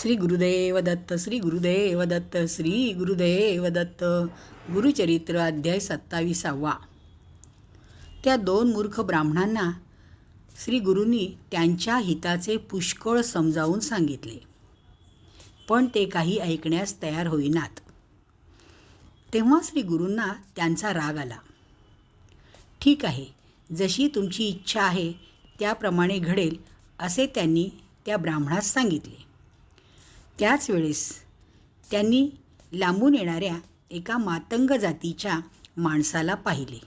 श्री गुरुदेव दत्त, श्री गुरुदेव दत्त, श्री गुरुदेव दत्त. गुरुचरित्र अध्याय 27. त्या दोन मूर्ख ब्राह्मणांना श्री गुरूंनी त्यांच्या हिताचे पुष्कळ समजावून सांगितले, पण ते काही ऐकण्यास तयार होईनात. तेव्हा श्री गुरूंना त्यांचा राग आला. ठीक आहे, जशी तुमची इच्छा आहे त्याप्रमाणे घडेल असे त्यांनी त्या ब्राह्मणास सांगितले. त्याच वेळेस त्यांनी लांबून येणाऱ्या एका मातंग जातीच्या माणसाला पाहिले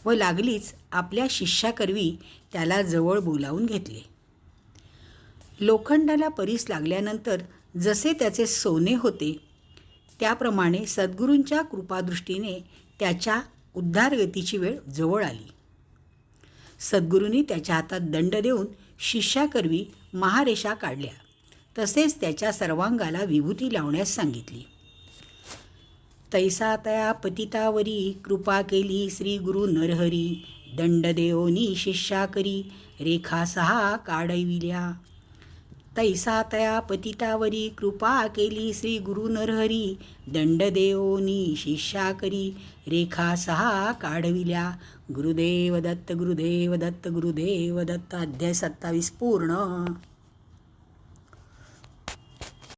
व लागलीच आपल्या शिष्याकरवी त्याला जवळ बोलावून घेतले. लोखंडाला परीस लागल्यानंतर जसे त्याचे सोने होते त्याप्रमाणे सद्गुरूंच्या कृपादृष्टीने त्याच्या उद्धारगतीची वेळ जवळ आली. सद्गुरूंनी त्याच्या हातात दंड देऊन शिष्याकरवी महारेषा काढल्या, तसेच त्याच्या सर्वांगाला विभूती लावण्यास सांगितली. तैसा तया पतितावरी कृपा केली श्री गुरु नरहरी, दंड देओनी शिष्याकरी रेखा 6 काढविल्या. तैसा तया पतितावरी कृपा केली श्री गुरु नरहरी, दंड देओनी शिष्याकरी रेखा 6 काढविल्या. गुरुदेव दत्त, गुरुदेव दत्त, गुरुदेव दत्त. अध्याय 27 पूर्ण.